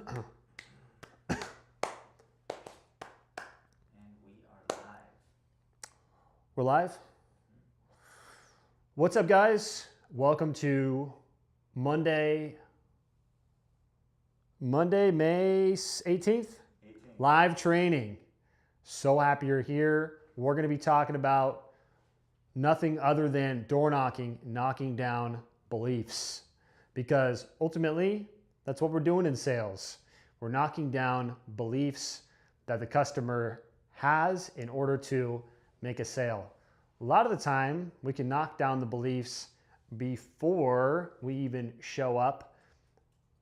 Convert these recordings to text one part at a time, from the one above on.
And we are live. We're live? What's up, guys? Welcome to Monday, May 18th? Live training. So happy you're here. We're going to be talking about nothing other than door knocking, knocking down beliefs. Because ultimately, that's what we're doing in sales. We're knocking down beliefs that the customer has in order to make a sale. A lot of the time, we can knock down the beliefs before we even show up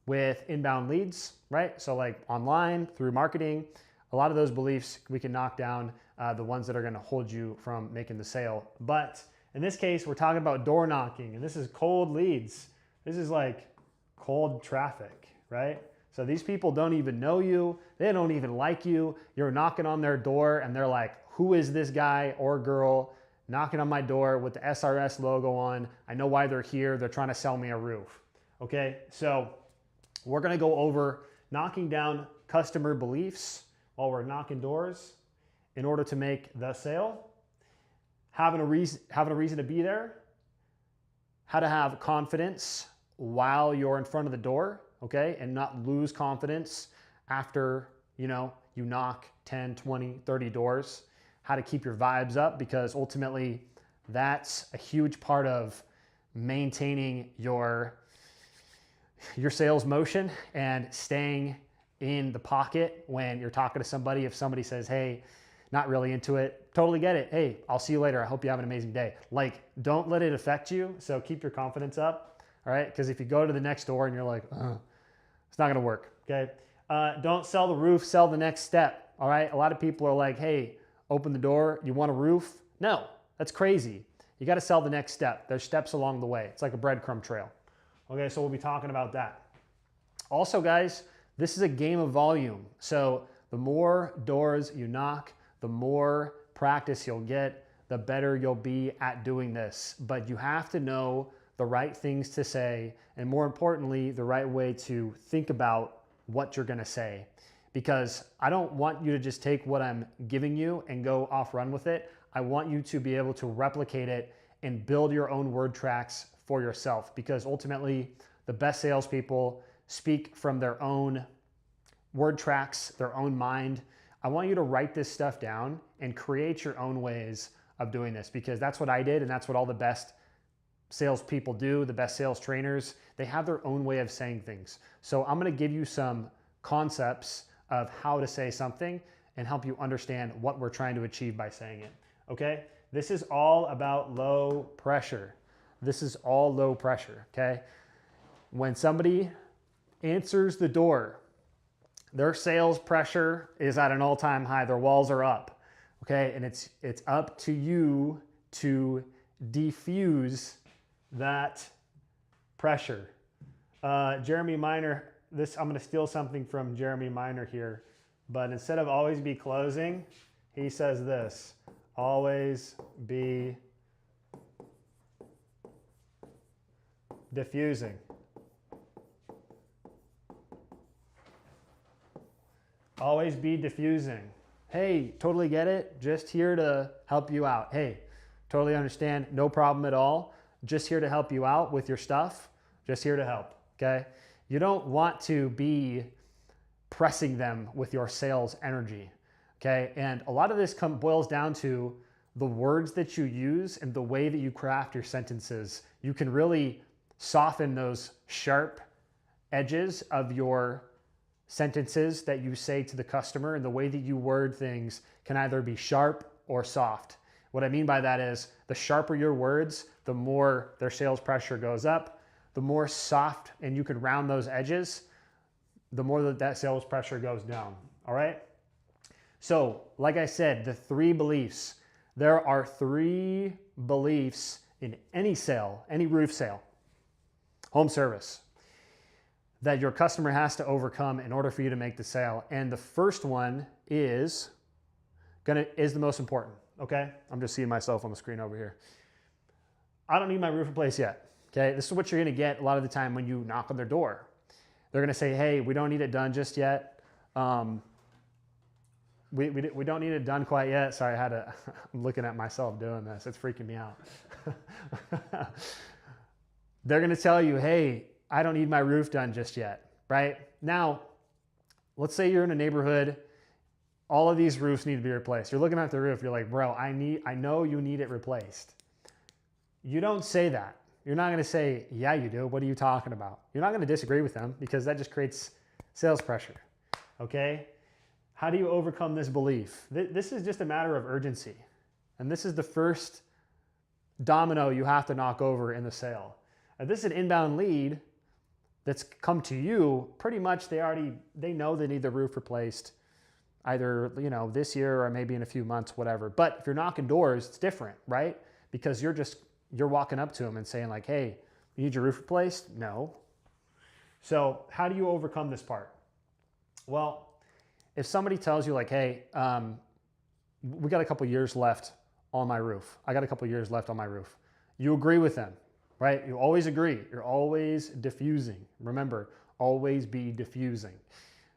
with inbound leads, right? So like online, through marketing, a lot of those beliefs we can knock down, the ones that are gonna hold you from making the sale. But in this case, we're talking about door knocking, and this is cold leads. This is like cold traffic, right? So these people don't even know you. They don't even like you. You're knocking on their door and they're like, who is this guy or girl knocking on my door with the SRS logo on? I know why they're here. They're trying to sell me a roof. Okay, so we're gonna go over knocking down customer beliefs while we're knocking doors in order to make the sale, having a reason to be there, how to have confidence while you're in front of the door, okay, and not lose confidence after, you knock 10, 20, 30 doors, how to keep your vibes up, because ultimately that's a huge part of maintaining your sales motion and staying in the pocket when you're talking to somebody. If somebody says, hey, not really into it, totally get it. Hey, I'll see you later. I hope you have an amazing day. Like, don't let it affect you. So keep your confidence up. All right, because if you go to the next door and you're like, it's not gonna work, okay? Don't sell the roof, sell the next step, all right? A lot of people are like, hey, open the door, you want a roof? No, that's crazy. You gotta sell the next step. There's steps along the way. It's like a breadcrumb trail. Okay, so we'll be talking about that. Also, guys, this is a game of volume. So the more doors you knock, the more practice you'll get, the better you'll be at doing this. But you have to know the right things to say, and more importantly, the right way to think about what you're gonna say. Because I don't want you to just take what I'm giving you and go off run with it. I want you to be able to replicate it and build your own word tracks for yourself, because ultimately the best salespeople speak from their own word tracks, their own mind. I want you to write this stuff down and create your own ways of doing this, because that's what I did, and that's what all the best salespeople do, the best sales trainers. They have their own way of saying things. So I'm gonna give you some concepts of how to say something and help you understand what we're trying to achieve by saying it, okay? This is all about low pressure. This is all low pressure, okay? When somebody answers the door, their sales pressure is at an all-time high. Their walls are up, okay? And it's up to you to defuse that pressure. Jeremy Miner, I'm gonna steal something from Jeremy Miner here, but instead of always be closing, he says this: always be diffusing. Always be diffusing. Hey, totally get it. Just here to help you out. Hey, totally understand. No problem at all. Just here to help you out with your stuff. Just here to help, okay? You don't want to be pressing them with your sales energy, okay? And a lot of this boils down to the words that you use and the way that you craft your sentences. You can really soften those sharp edges of your sentences that you say to the customer, and the way that you word things can either be sharp or soft. What I mean by that is, the sharper your words, the more their sales pressure goes up. The more soft and you can round those edges, the more that sales pressure goes down, all right? So, like I said, the 3 beliefs. There are 3 beliefs in any sale, any roof sale, home service, that your customer has to overcome in order for you to make the sale. And the first one is the most important, okay? I'm just seeing myself on the screen over here. I don't need my roof replaced yet, okay? This is what you're gonna get a lot of the time when you knock on their door. They're going to say, hey, we don't need it done just yet. We don't need it done quite yet. Sorry, I'm looking at myself doing this. It's freaking me out. They're going to tell you, hey, I don't need my roof done just yet, right? Now, let's say you're in a neighborhood, all of these roofs need to be replaced. You're looking at the roof, you're like, bro, I know you need it replaced. You don't say that. You're not going to say, yeah, you do. What are you talking about? You're not going to disagree with them because that just creates sales pressure, okay? How do you overcome this belief? This is just a matter of urgency. And this is the first domino you have to knock over in the sale. If this is an inbound lead that's come to you, pretty much they know they need the roof replaced either, this year or maybe in a few months, whatever. But if you're knocking doors, it's different, right? Because you're walking up to them and saying like, hey, you need your roof replaced? No. So how do you overcome this part? Well, if somebody tells you like, hey, we got a couple years left on my roof. I got a couple years left on my roof. You agree with them, right? You always agree. You're always diffusing. Remember, always be diffusing.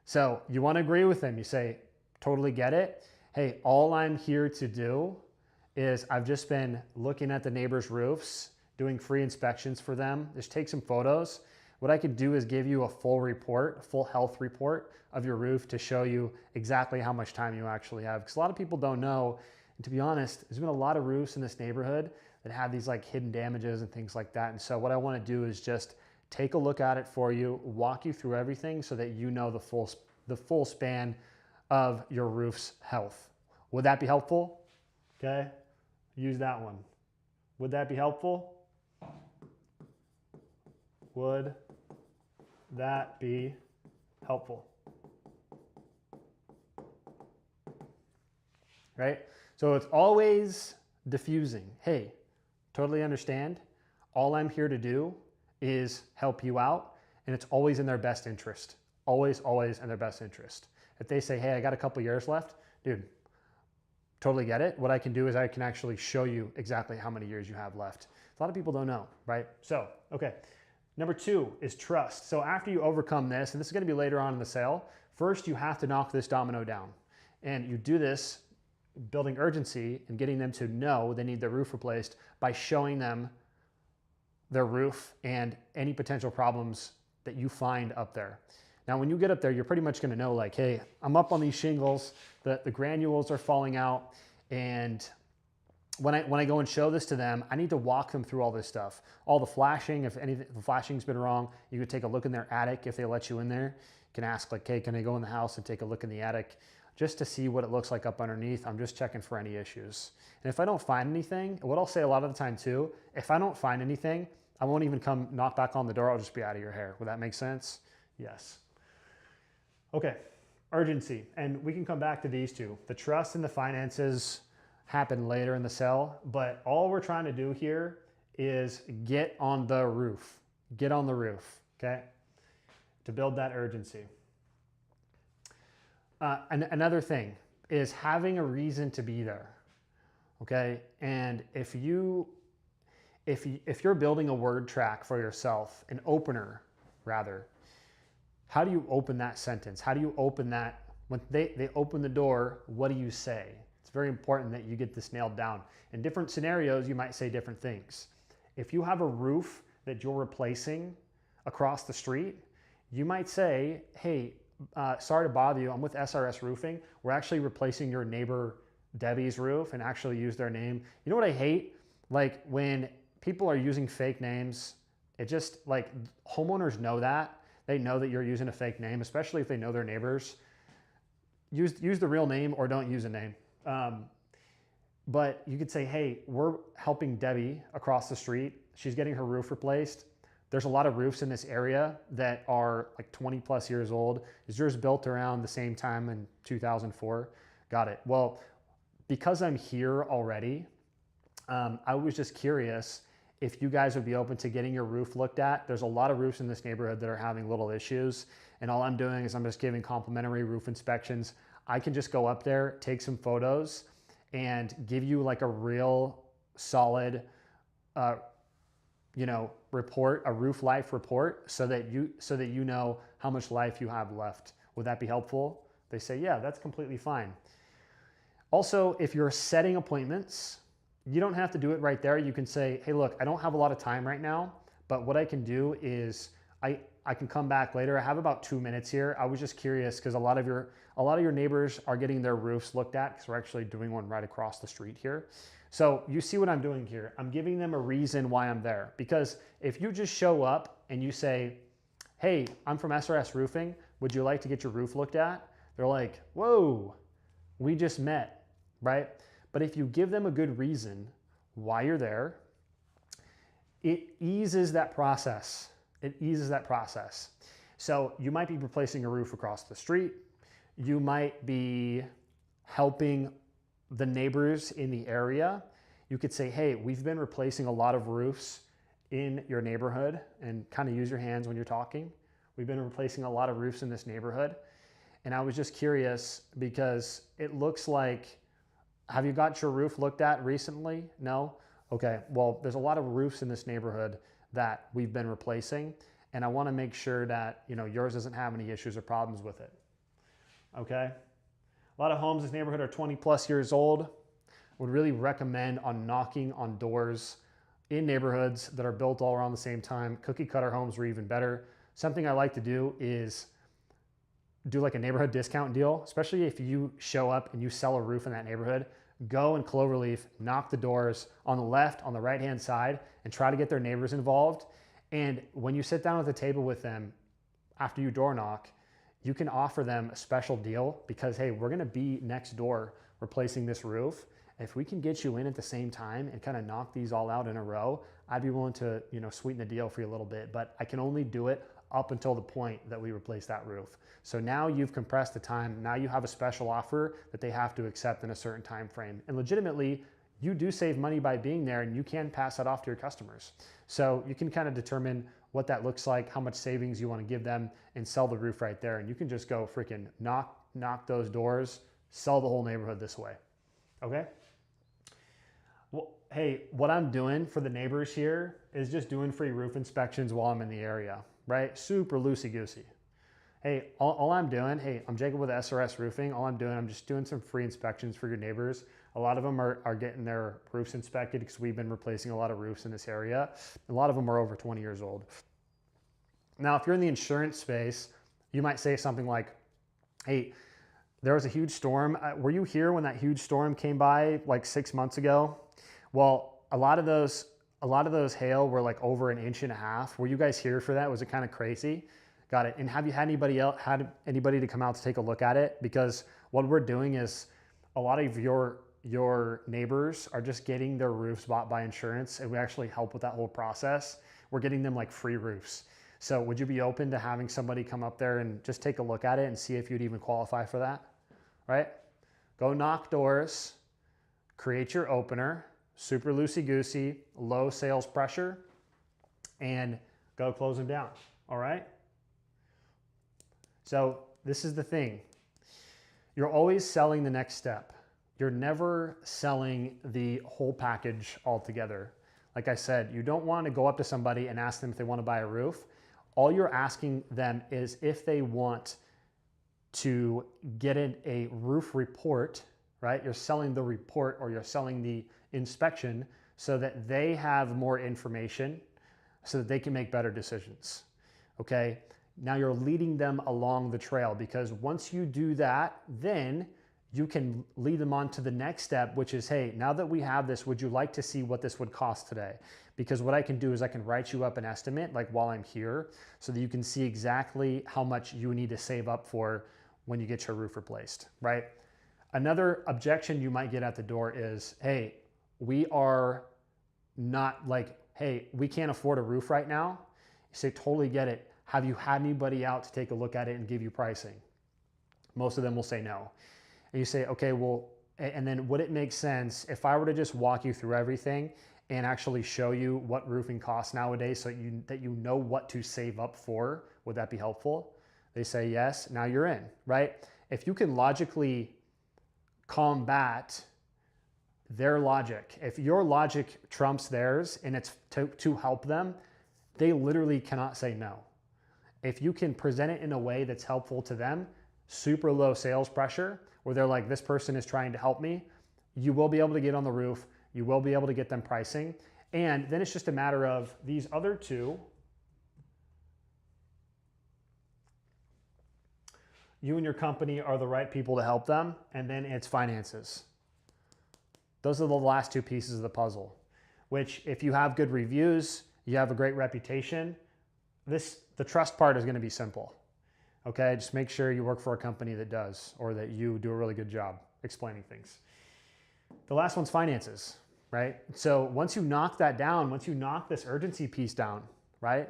So you want to agree with them. You say, totally get it. Hey, all I'm here to do is I've just been looking at the neighbors' roofs, doing free inspections for them. Just take some photos. What I could do is give you a full report, a full health report of your roof to show you exactly how much time you actually have. Because a lot of people don't know, and to be honest, there's been a lot of roofs in this neighborhood that have these like hidden damages and things like that. And so what I want to do is just take a look at it for you, walk you through everything so that you know the full span of your roof's health. Would that be helpful? Okay, use that one. Would that be helpful? Would that be helpful? Right? So it's always diffusing. Hey, totally understand. All I'm here to do is help you out, and it's always in their best interest. Always, always in their best interest. If they say, hey, I got a couple years left, dude, totally get it. What I can do is I can actually show you exactly how many years you have left. A lot of people don't know, right? So, okay. Number 2 is trust. So after you overcome this, and this is going to be later on in the sale, first you have to knock this domino down. And you do this building urgency and getting them to know they need their roof replaced by showing them their roof and any potential problems that you find up there. Now, when you get up there, you're pretty much going to know like, hey, I'm up on these shingles, the granules are falling out, and when I go and show this to them, I need to walk them through all this stuff. All the flashing, if the flashing's been wrong, you could take a look in their attic if they let you in there. You can ask like, hey, can I go in the house and take a look in the attic just to see what it looks like up underneath? I'm just checking for any issues. And if I don't find anything, what I'll say a lot of the time too, if I don't find anything, I won't even come knock back on the door. I'll just be out of your hair. Would that make sense? Yes. Okay, urgency. And we can come back to these two. The trust and the finances happen later in the sale, but all we're trying to do here is get on the roof. Get on the roof, okay? To build that urgency. Another thing is having a reason to be there, okay? And if you're building a word track for yourself, an opener rather, how do you open that sentence? How do you open that? When they open the door, what do you say? It's very important that you get this nailed down. In different scenarios, you might say different things. If you have a roof that you're replacing across the street, you might say, hey, sorry to bother you, I'm with SRS Roofing. We're actually replacing your neighbor Debbie's roof, and actually use their name. You know what I hate? Like when people are using fake names, it just like homeowners know that. They know that you're using a fake name, especially if they know their neighbors. Use the real name or don't use a name. But you could say, hey, we're helping Debbie across the street. She's getting her roof replaced. There's a lot of roofs in this area that are like 20 plus years old. Is yours built around the same time in 2004? Got it. Well, because I'm here already, I was just curious if you guys would be open to getting your roof looked at. There's a lot of roofs in this neighborhood that are having little issues. And all I'm doing is I'm just giving complimentary roof inspections. I can just go up there, take some photos, and give you like a real solid, report, a roof life report, so that you know how much life you have left. Would that be helpful? They say, yeah, that's completely fine. Also, if you're setting appointments, you don't have to do it right there. You can say, hey, look, I don't have a lot of time right now, but what I can do is I can come back later. I have about 2 minutes here. I was just curious because a lot of your neighbors are getting their roofs looked at, because we're actually doing one right across the street here. So you see what I'm doing here. I'm giving them a reason why I'm there, because if you just show up and you say, hey, I'm from SRS Roofing, would you like to get your roof looked at? They're like, whoa, we just met, right? But if you give them a good reason why you're there, it eases that process. It eases that process. So you might be replacing a roof across the street. You might be helping the neighbors in the area. You could say, hey, we've been replacing a lot of roofs in your neighborhood, and kind of use your hands when you're talking. We've been replacing a lot of roofs in this neighborhood. And I was just curious because it looks like, have you got your roof looked at recently? No? Okay, well, there's a lot of roofs in this neighborhood that we've been replacing, and I want to make sure that yours doesn't have any issues or problems with it. Okay? A lot of homes in this neighborhood are 20 plus years old. Would really recommend on knocking on doors in neighborhoods that are built all around the same time. Cookie cutter homes are even better. Something I like to do is do like a neighborhood discount deal, especially if you show up and you sell a roof in that neighborhood. Go in Cloverleaf, knock the doors on the left, on the right-hand side, and try to get their neighbors involved. And when you sit down at the table with them after you door knock, you can offer them a special deal because, hey, we're gonna be next door replacing this roof. If we can get you in at the same time and kind of knock these all out in a row, I'd be willing to sweeten the deal for you a little bit, but I can only do it up until the point that we replace that roof. So now you've compressed the time. Now you have a special offer that they have to accept in a certain time frame. And legitimately, you do save money by being there, and you can pass that off to your customers. So you can kind of determine what that looks like, how much savings you want to give them, and sell the roof right there. And you can just go freaking knock those doors, sell the whole neighborhood this way. Okay? Well, hey, what I'm doing for the neighbors here is just doing free roof inspections while I'm in the area, right? Super loosey-goosey. Hey, all I'm doing, hey, I'm Jacob with SRS Roofing. All I'm doing, I'm just doing some free inspections for your neighbors. A lot of them are getting their roofs inspected because we've been replacing a lot of roofs in this area. A lot of them are over 20 years old. Now, if you're in the insurance space, you might say something like, hey, there was a huge storm. Were you here when that huge storm came by like 6 months ago? Well, a lot of those hail were like over 1.5 inches. Were you guys here for that? Was it kind of crazy? Got it. And have you had anybody to come out to take a look at it? Because what we're doing is a lot of your neighbors are just getting their roofs bought by insurance, and we actually help with that whole process. We're getting them like free roofs. So would you be open to having somebody come up there and just take a look at it and see if you'd even qualify for that? Right? Go knock doors, create your opener, super loosey-goosey, low sales pressure, and go close them down. All right? So this is the thing. You're always selling the next step. You're never selling the whole package altogether. Like I said, you don't want to go up to somebody and ask them if they want to buy a roof. All you're asking them is if they want to get a roof report, right? You're selling the report, or you're selling the inspection, so that they have more information so that they can make better decisions. Okay? Now you're leading them along the trail, because once you do that, then you can lead them on to the next step, which is, hey, now that we have this, would you like to see what this would cost today? Because what I can do is I can write you up an estimate like while I'm here, so that you can see exactly how much you need to save up for when you get your roof replaced, right? Another objection you might get at the door is, hey, we are not like, hey, we can't afford a roof right now. You say, totally get it. Have you had anybody out to take a look at it and give you pricing? Most of them will say no. And you say, okay, well, and then would it make sense if I were to just walk you through everything and actually show you what roofing costs nowadays, so that you know what to save up for? Would that be helpful? They say yes. Now you're in, right? If you can logically combat their logic. If your logic trumps theirs and it's to help them, they literally cannot say no. If you can present it in a way that's helpful to them, super low sales pressure, where they're like, this person is trying to help me, you will be able to get on the roof, you will be able to get them pricing, and then it's just a matter of these other two, you and your company are the right people to help them, and then it's finances. Those are the last two pieces of the puzzle, which if you have good reviews, you have a great reputation, the trust part is going to be simple. Okay, just make sure you work for a company that does, or that you do a really good job explaining things. The last one's finances, right? So once you knock that down, once you knock this urgency piece down, right?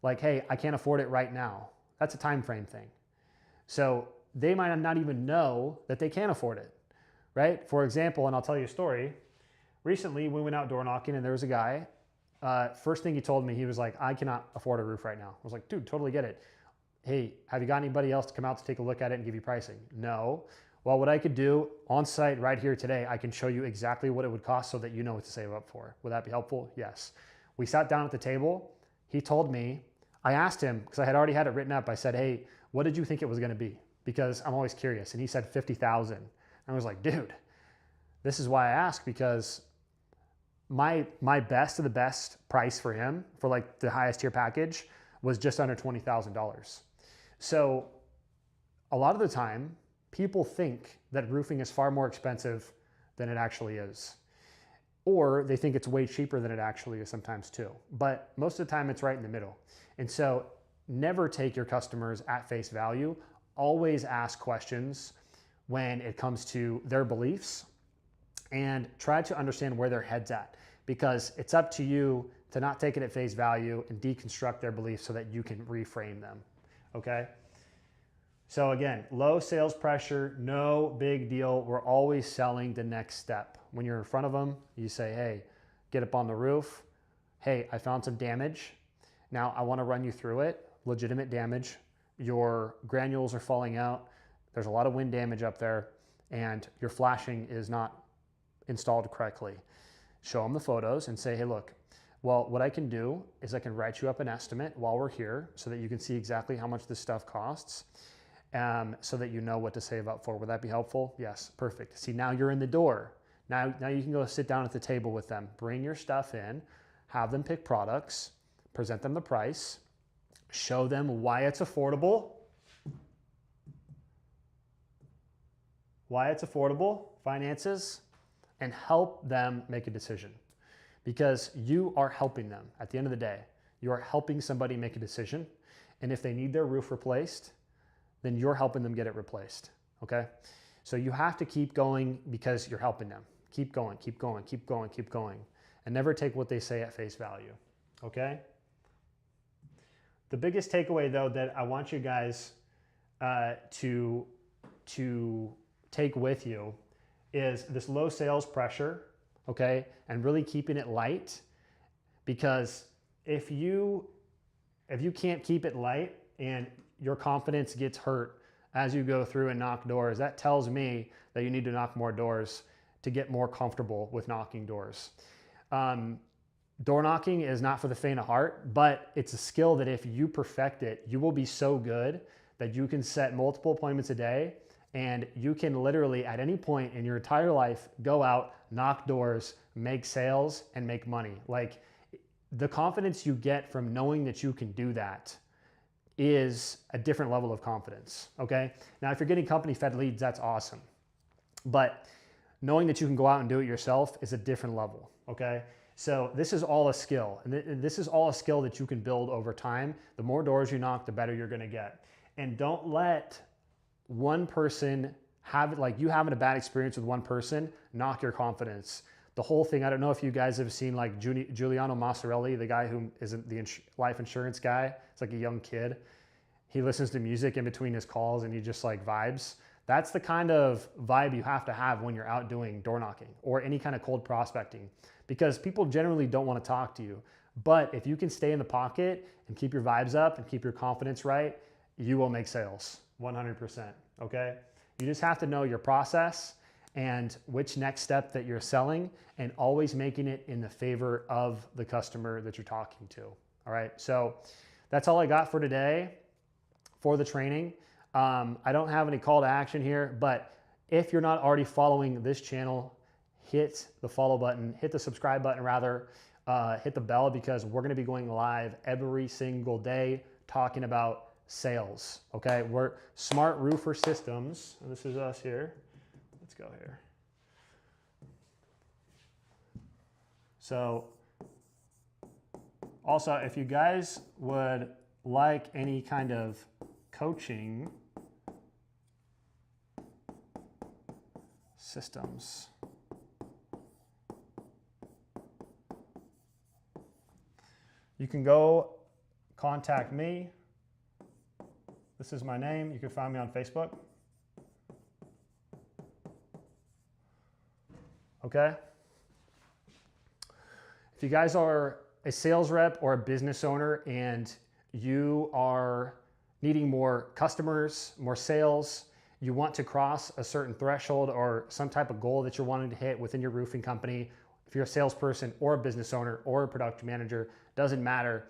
Like, hey, I can't afford it right now. That's a time frame thing. So they might not even know that they can't afford it, right? For example, and I'll tell you a story. Recently, we went out door knocking and there was a guy. First thing he told me, he was like, I cannot afford a roof right now. I was like, dude, totally get it. Hey, have you got anybody else to come out to take a look at it and give you pricing? No. Well, what I could do on site right here today, I can show you exactly what it would cost so that you know what to save up for. Would that be helpful? Yes. We sat down at the table. He told me, I asked him, because I had already had it written up. I said, hey, what did you think it was going to be? Because I'm always curious. And he said 50,000. I was like, dude, this is why I ask, because my best of the best price for him for like the highest tier package was just under $20,000. So a lot of the time, people think that roofing is far more expensive than it actually is. Or they think it's way cheaper than it actually is sometimes too. But most of the time it's right in the middle. And so never take your customers at face value. Always ask questions when it comes to their beliefs and try to understand where their head's at, because it's up to you to not take it at face value and deconstruct their beliefs so that you can reframe them. Okay? So again, low sales pressure, no big deal. We're always selling the next step. When you're in front of them, you say, hey, get up on the roof. Hey, I found some damage. Now I want to run you through it. Legitimate damage. Your granules are falling out. There's a lot of wind damage up there, and your flashing is not installed correctly. Show them the photos and say, hey, look, well, what I can do is I can write you up an estimate while we're here so that you can see exactly how much this stuff costs, so that you know what to save up for. Would that be helpful? Yes, perfect. See, now you're in the door. Now you can go sit down at the table with them, bring your stuff in, have them pick products, present them the price, show them why it's affordable, finances, and help them make a decision. Because you are helping them. At the end of the day, you are helping somebody make a decision. And if they need their roof replaced, then you're helping them get it replaced, okay? So you have to keep going because you're helping them. Keep going, keep going, keep going, keep going. And never take what they say at face value, okay? The biggest takeaway though that I want you guys to take with you is this low sales pressure, okay? And really keeping it light, because if you can't keep it light and your confidence gets hurt as you go through and knock doors, that tells me that you need to knock more doors to get more comfortable with knocking doors. Door knocking is not for the faint of heart, but it's a skill that if you perfect it, you will be so good that you can set multiple appointments a day, and you can literally at any point in your entire life go out, knock doors, make sales, and make money. Like, the confidence you get from knowing that you can do that is a different level of confidence, okay? Now, if you're getting company fed leads, that's awesome. But knowing that you can go out and do it yourself is a different level, okay? So this is all a skill, and this is all a skill that you can build over time. The more doors you knock, the better you're gonna get. And don't let one person have it, like you having a bad experience with one person, knock your confidence. The whole thing, I don't know if you guys have seen like Giuliano Massarelli, the guy who isn't the life insurance guy. It's like a young kid. He listens to music in between his calls and he just like vibes. That's the kind of vibe you have to have when you're out doing door knocking or any kind of cold prospecting, because people generally don't want to talk to you. But if you can stay in the pocket and keep your vibes up and keep your confidence right, you will make sales 100%, okay? You just have to know your process and which next step that you're selling, and always making it in the favor of the customer that you're talking to. All right, so that's all I got for today for the training. I don't have any call to action here, but if you're not already following this channel, hit the follow button, hit the subscribe button rather, hit the bell, because we're gonna be going live every single day talking about sales, okay? We're Smart Roofer Systems. This is us here. Let's go here. So also, if you guys would like any kind of coaching systems, you can go contact me. This is my name. You can find me on Facebook. Okay? If you guys are a sales rep or a business owner and you are needing more customers, more sales, you want to cross a certain threshold or some type of goal that you're wanting to hit within your roofing company, if you're a salesperson or a business owner or a production manager, doesn't matter.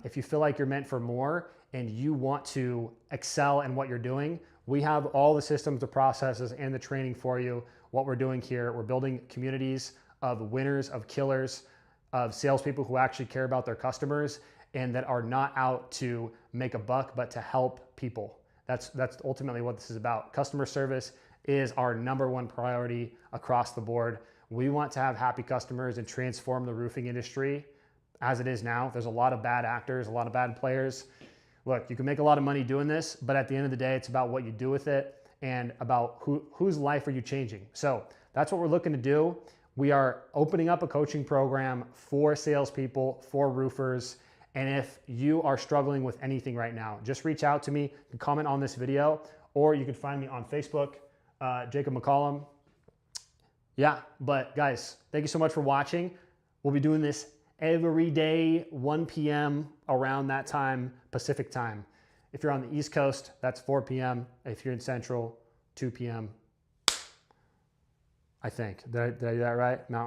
If you feel like you're meant for more and you want to excel in what you're doing, we have all the systems, the processes, and the training for you. What we're doing here, we're building communities of winners, of killers, of salespeople who actually care about their customers and that are not out to make a buck, but to help people. That's ultimately what this is about. Customer service is our #1 priority across the board. We want to have happy customers and transform the roofing industry as it is now. There's a lot of bad actors, a lot of bad players. Look, you can make a lot of money doing this, but at the end of the day, it's about what you do with it and about whose life are you changing. So that's what we're looking to do. We are opening up a coaching program for salespeople, for roofers. And if you are struggling with anything right now, just reach out to me, you can comment on this video, or you can find me on Facebook, Jacob McCollum. Yeah, but guys, thank you so much for watching. We'll be doing this every day, 1 p.m. around that time, Pacific time. If you're on the East Coast, that's 4 p.m. If you're in Central, 2 p.m. I think. Did I do that right? Mountain.